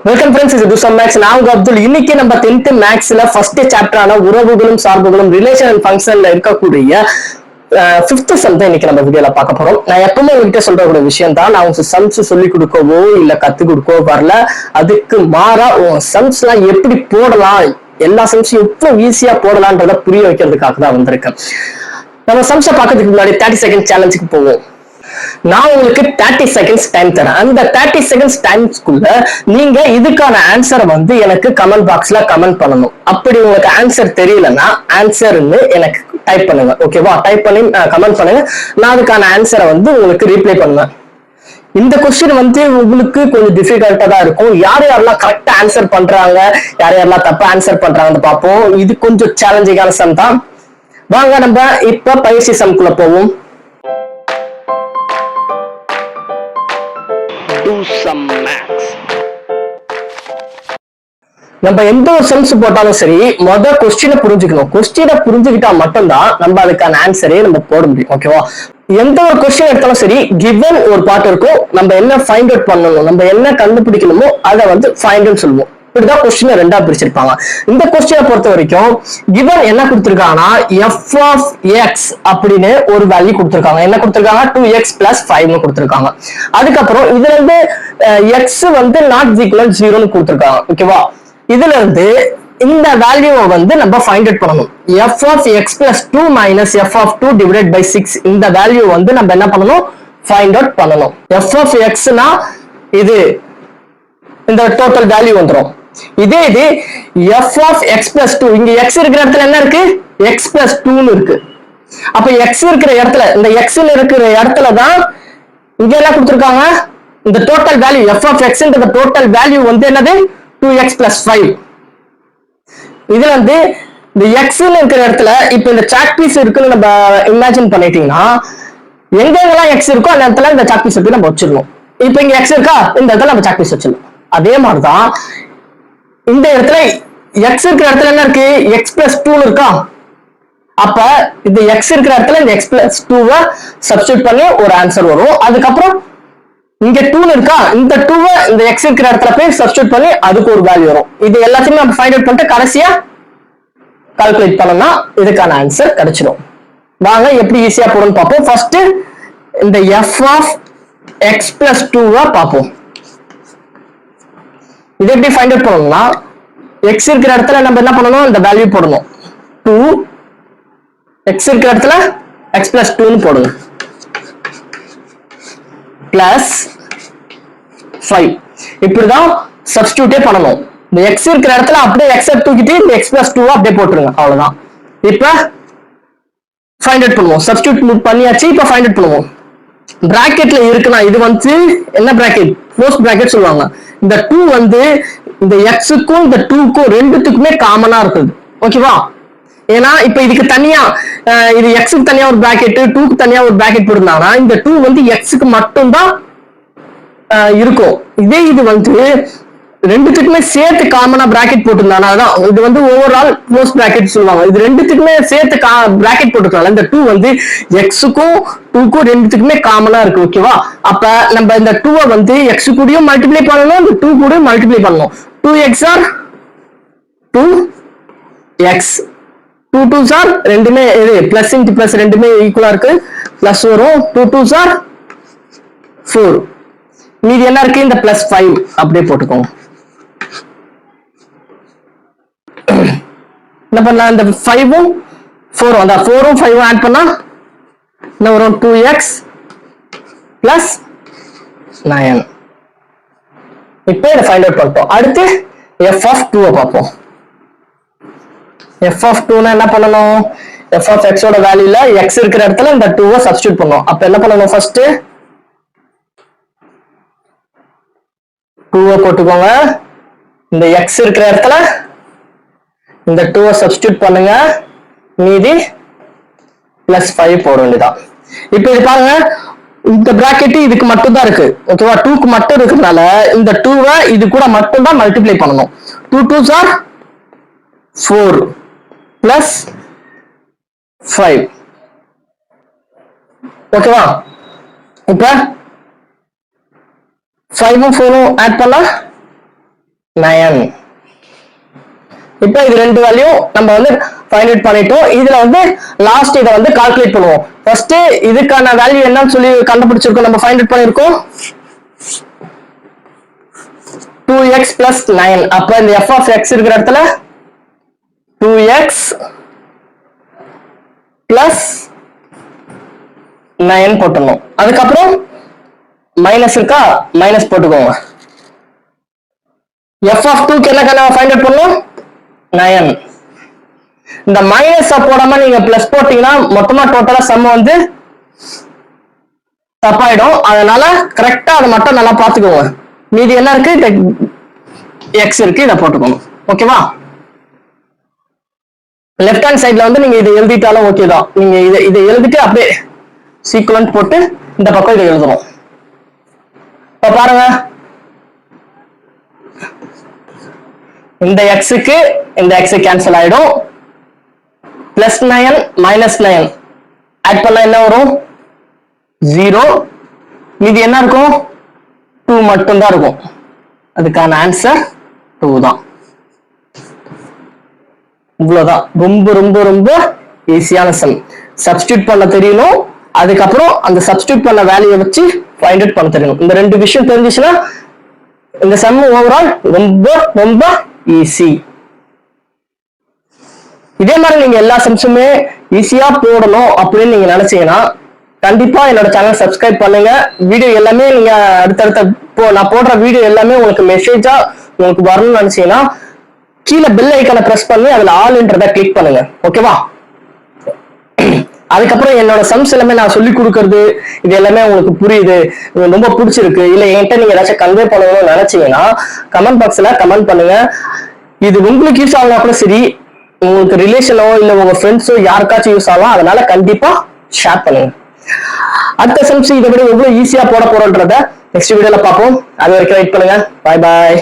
Welcome friends, இது some maths. நான் உங்க அப்துல். இன்னைக்கு நம்ம 10th மேக்ஸ்ல ஃபர்ஸ்ட் சாப்டரான உறவுகளும் சார்புகளும் ரிலேஷன் அண்ட் ஃபங்க்ஷன்ல இருக்கக்கூடிய 5th சம் தான் இன்னைக்கு நம்ம வீடியோல பார்க்க போறோம். நான் எப்பவுமே உங்ககிட்ட சொல்ற ஒரு விஷயம் தான், நான் உங்களுக்கு சம்ஸ் சொல்லி கொடுக்கவோ இல்ல கத்து கொடுக்கவோ வரல. அதுக்கு மாறா சம்ஸ் எல்லாம் எப்படி போடலாம், எல்லா சம்ஸும் எவ்வளவு ஈஸியா போடலான்றத புரிய வைக்கிறதுக்காக தான் வந்திருக்கேன். நம்ம சம்ஸை பார்க்கறதுக்கு முன்னாடி 30 செகண்ட் சேலஞ்சுக்கு போவோம். நான் உங்களுக்கு 30 செகண்ட்ஸ் டைம் தரேன். அந்த 30 செகண்ட்ஸ் டைம்ஸ்க்குள்ள நீங்க இதுக்கான ஆன்சரை வந்து எனக்கு கமெண்ட் பாக்ஸ்ல கமெண்ட் பண்ணணும். அப்படி உங்களுக்கு ஆன்சர் தெரியலன்னா ஆன்சர்னு எனக்கு டைப் பண்ணுங்க. ஓகேவா? டைப் பண்ணி கமெண்ட் பண்ணுங்க. நான் அதுக்கான ஆன்சரை வந்து உங்களுக்கு ரீப்ளை பண்ணுவேன். இந்த கொஸ்டின் வந்து உங்களுக்கு கொஞ்சம் டிஃபிகல்ட்டா தான் இருக்கும். யார் யாரெல்லாம் கரெக்டா ஆன்சர் பண்றாங்க, யார் யாரெல்லாம் தப்பா ஆன்சர் பண்றாங்கன்னு பார்ப்போம். இது கொஞ்சம் சேலஞ்சிங்கான சம் தான். வாங்க நம்ம இப்ப பயிற்சி சம்குள்ள போவோம். நம்ம எந்த ஒரு சம்ஸ் போட்டாலும் சரி, மொதல் கொஸ்டினை புரிஞ்சுக்கணும். கொஸ்டினை புரிஞ்சுக்கிட்டா மட்டும்தான் நம்ம அதுக்கான ஆன்சரே நம்ம போட முடியும். ஓகேவா? எந்த ஒரு கொஸ்டின் எடுத்தாலும் சரி, கிவன் ஒரு பார்ட் இருக்கும். நம்ம என்ன ஃபைண்ட் அவுட் பண்ணணும், நம்ம என்ன கண்டுபிடிக்கணுமோ அதை வந்து ஃபைண்ட் அவுட் சொல்லுவோம். இப்படிதான் கொஸ்டினை ரெண்டா பிரிச்சிருப்பாங்க. இந்த கொஸ்டினை பொறுத்த வரைக்கும் கிவன் என்ன கொடுத்திருக்காங்கன்னா எஃப் ஆஃப் எக்ஸ் அப்படின்னு ஒரு வேல்யூ கொடுத்திருக்காங்க. என்ன கொடுத்திருக்காங்க? 2x + 5 கொடுத்திருக்காங்க. அதுக்கப்புறம் இதுல இருந்து எக்ஸ் வந்து நாட் ஈக்குவல் 0ன்னு கொடுத்திருக்காங்க. ஓகேவா? இதுல இருந்து இந்த வேல்யூவை வந்து நம்ம ஃபைண்ட் அவுட் பண்ணணும். F of X + 2 - F of 2 / 6 இந்த வேல்யூ வந்து நம்ம என்ன பண்ணணும்? ஃபைண்ட் அவுட் பண்ணணும். எஃப் ஆஃப் எக்ஸ்னா இது இந்த டோட்டல் வேல்யூ வந்துடும். இதே இது எஃப் ஆஃப் எக்ஸ் + 2, இங்க எக்ஸ் இருக்கிற இடத்துல என்ன இருக்கு? எக்ஸ் + 2 இருக்கு. அப்ப எக்ஸ் இருக்கிற இடத்துல, இந்த எக்ஸ் இருக்கிற இடத்துல தான் இங்க என்ன கொடுத்திருக்காங்க? இந்த total value F of X என்ற டோட்டல் வேல்யூ வந்து என்னது? 2x + 5. இதுல வந்து இந்த எக்ஸ் இருக்கிற இடத்துல இப்ப இந்த சாக் பீஸ் இருக்குன்னு நம்ம இமேஜின் பண்ணிட்டீங்கன்னா, எங்கெங்கெல்லாம் எக்ஸ் இருக்கோ அந்த இடத்துல இந்த சாக் பீஸ் எடுத்து நம்ம வச்சிடணும். இப்ப இங்க எக்ஸ் இருக்கா, இந்த இடத்துல நம்ம சாக் பீஸ் வச்சிடணும். அதே மாதிரிதான் இந்த இடத்துல எக்ஸ் இருக்கிற இடத்துல என்ன இருக்கு? எக்ஸ் + 2 இருக்கா. அப்ப இந்த எக்ஸ் இருக்கிற இடத்துல இந்த எக்ஸ் + 2 சப்ஸ்டிட்யூட் பண்ணி ஒரு ஆன்சர் வரும். அதுக்கப்புறம் இங்க 2 இருக்கா, இந்த 2 இந்த எக்ஸ் இருக்கிற இடத்துல போய் சப்ஸ்டிட்யூட் பண்ணி அதுக்கு ஒரு வேல்யூ வரும். இது எல்லாத்தையுமே நம்ம ஃபைண்ட் அவுட் பண்ணிட்டு கடைசியா கால்குலேட் பண்ணோம்னா இதுக்கான ஆன்சர் கிடைச்சிடும். வாங்க எப்படி ஈஸியா போடுன்னு பார்ப்போம். ஃபர்ஸ்ட் இந்த எஃப் ஆஃப் எக்ஸ் + 2 பார்ப்போம். இது எப்படி ஃபைண்ட் அவுட் பண்ணணும்னா, எக்ஸ் இருக்கிற இடத்துல நம்ம என்ன பண்ணணும்? இந்த வேல்யூ போடணும். 2 எக்ஸ் இருக்கிற இடத்துல எக்ஸ் + 2 போடுங்க +5. இப்படிதான் சப்ஸ்டிட்யூட்டே பண்ணணும். இந்த எக்ஸ் இருக்கிற இடத்துல அப்படியே எக்ஸ் தூக்கிட்டு இந்த எக்ஸ் + 2 அப்படியே போட்டுருங்க. அவ்வளவுதான். இப்ப ஃபைண்ட் அவுட் பண்ணுவோம். சப்ஸ்டிட்யூட் பண்ணியாச்சு. இப்ப ஃபைண்ட் அவுட் பண்ணுவோம். பிராக்கெட்ல இருக்குன்னா இது வந்து என்ன பிராக்கெட்? க்ளோஸ் பிராக்கெட் சொல்லுவாங்க. இந்த 2 வந்து இந்த எக்ஸுக்கும் இந்த 2க்கும் ரெண்டுத்துக்குமே காமனா இருக்குது. ஓகேவா? ஏன்னா இப்ப இதுக்கு தனியா இது எக்ஸுக்கு தனியா ஒரு பிராக்கெட், 2க்கு தனியா ஒரு பிராக்கெட் போட்டிருந்தாங்கன்னா இந்த 2 வந்து எக்ஸுக்கு மட்டும்தான் இருக்கும். இதே இது வந்து ரெண்டுத்துக்குமே சேர்த்து காமனா பிராக்கெட் போட்டிருந்தானா அதான் இது வந்து ஓவரால் க்ளோஸ் பிராக்கெட் சொல்லுவாங்க. இது ரெண்டுத்துக்குமே சேர்த்து பிராக்கெட் போட்டுருக்காங்க. இந்த 2 வந்து எக்ஸுக்கும் 2க்கும் ரெண்டுத்துக்குமே காமனா இருக்கு. ஓகேவா? அப்ப நம்ம இந்த 2 வந்து எக்ஸ் கூடயும் மல்டிப்ளை பண்ணணும், இந்த 2 கூட மல்டிப்ளை பண்ணணும். 2x or 2x, 2 2s or ரெண்டுமே பிளஸ் இன்டு பிளஸ் ரெண்டுமே ஈக்குவலா இருக்கு. பிளஸ் வரும். 2 2s ஆர் 4. மீதி என்ன இருக்கு? இந்த +5 அப்படியே போட்டுக்கோங்க. என்ன பண்ணலாம்? இந்த 5ம் 4ம் அந்த 4ம் 5ம் ஆட் பண்ணா என்ன வரும்? 2x + 9. இப்போ இதை ஃபைண்ட் அவுட் பண்ணிட்டோம். அடுத்து f ஆஃப் 2 பார்ப்போம். f ஆஃப் 2 என்ன பண்ணணும்? f ஆஃப் x ஓட வேல்யூல x இருக்கிற இடத்துல இந்த 2 சப்ஸ்டிட்யூட் பண்ணணும். அப்ப என்ன பண்ணணும்? ஃபர்ஸ்ட் 2 போட்டுக்கோங்க. இந்த x இருக்கிற இடத்துல இந்த 2 சப்ஸ்டிட்யூட் பண்ணுங்க. மீதி +5 போட வேண்டியதான். இப்ப இது பாருங்க, இந்த பிராக்கெட் இதுக்கு மட்டும் தான் இருக்கு. ஓகேவா? 2க்கு மட்டும் இருக்கிறதுனால இந்த 2 இது கூட மட்டும் தான் மல்டிப்ளை பண்ணணும். 2 2s ஆர் 4 +5. ஓகேவா? இப்ப 5ம் 4ம் ஆட் பண்ணா 9. இப்போ இது ரெண்டு வேல்யூ நம்ம வந்து ஃபைண்ட் அவுட் பண்ணிட்டோம். இதுல வந்து லாஸ்ட் இதை வந்து கால்குலேட் பண்ணுவோம். ஃபர்ஸ்ட் இதுக்கான வேல்யூ என்னன்னு சொல்லி கண்டுபிடிச்சிருக்கோம், நம்ம ஃபைண்ட் அவுட் பண்ணிருக்கோம் 2x plus 9. அப்ப இந்த f of x இருக்கிற இடத்துல 2x plus 9 போட்டுடணும். அதுக்கப்புறம் மைனஸ் இருக்கா, மைனஸ் போட்டுக்கோங்க. f of 2 என்ன ஃபைண்ட் அவுட் பண்ணணும் 9. இந்த மைனஸ் போடாம நீங்க பிளஸ் போட்டீங்கன்னா மொத்தமா டோட்டலா சம் வந்து தப்பாயிடும். அதனால கரெக்டா அதை மட்டும் நல்லா பாத்துக்கோங்க. மீதி என்ன இருக்கு, x இருக்கு, இதை போட்டுக்கோங்க. ஓகேவா? லெஃப்ட் ஹேண்ட் சைட்ல வந்து நீங்க இதை எழுதிட்டாலும் ஓகே தான். நீங்க இதை எழுதிட்டு அப்படியே சீக்வென்ட் போட்டு இந்த பக்கம் இதை எழுதணும். இப்ப பாருங்க, இந்த எக்ஸுக்கு இந்த எக்ஸ் கேன்சல் ஆயிடும். பிளஸ் 9 மைனஸ் 9 ஆட் பண்ணா என்ன வரும் 0. மீதி என்ன இருக்கும் 2 மட்டும் தான் இருக்கும். அதுக்கான ஆன்சர் 2 தான். இவ்வளவுதான். ரொம்ப ரொம்ப ரொம்ப ஈஸியான சம். சப்ஸ்டியூட் பண்ண தெரியணும், அதுக்கப்புறம் அந்த சப்ஸ்டியூட் பண்ண வேல்யூ வச்சு ஃபைண்ட் அவுட் பண்ண தெரியணும். இந்த ரெண்டு விஷயம் தெரிஞ்சுச்சுன்னா இந்த சம் ஓவரால் ரொம்ப ரொம்ப ஈஸி. இதே மாதிரி நீங்க எல்லா சம்ஸுமே ஈஸியா போடணும் அப்படின்னு நீங்க நினைச்சீங்கன்னா கண்டிப்பா என்னோட சேனல் சப்ஸ்கிரைப் பண்ணுங்க. வீடியோ எல்லாமே நீங்க அடுத்தடுத்த நான் போடுற வீடியோ எல்லாமே உங்களுக்கு மெசேஜா உங்களுக்கு வரணும்னு நினைச்சீங்கன்னா கீழே பெல் ஐக்கானை பிரஸ் பண்ணி அதுல ஆல்ன்றத கிளிக் பண்ணுங்க. ஓகேவா? அதுக்கப்புறம் என்னோட சம்ஸ் எல்லாமே நான் சொல்லி கொடுக்கறது இது எல்லாமே உங்களுக்கு புரியுது, ரொம்ப பிடிச்சிருக்கு, இல்ல என்கிட்ட நீங்க ஏதாச்சும் கன்வே பண்ணணும்னு நினைச்சீங்கன்னா கமெண்ட் பாக்ஸ்ல கமெண்ட் பண்ணுங்க. இது உங்களுக்கு யூஸ் ஆகலாம் கூட சரி, உங்களுக்கு ரிலேஷனோ இல்ல உங்க ஃப்ரெண்ட்ஸோ யாருக்காச்சும் யூஸ் ஆகலாம். அதனால கண்டிப்பா ஷேர் பண்ணுங்க. அடுத்த சம்ஸ் இதை விட எவ்வளவு ஈஸியா போட போறோன்றத நெக்ஸ்ட் வீடியோல பார்ப்போம். அது வரைக்கும் வெயிட் பண்ணுங்க. பாய் பாய்.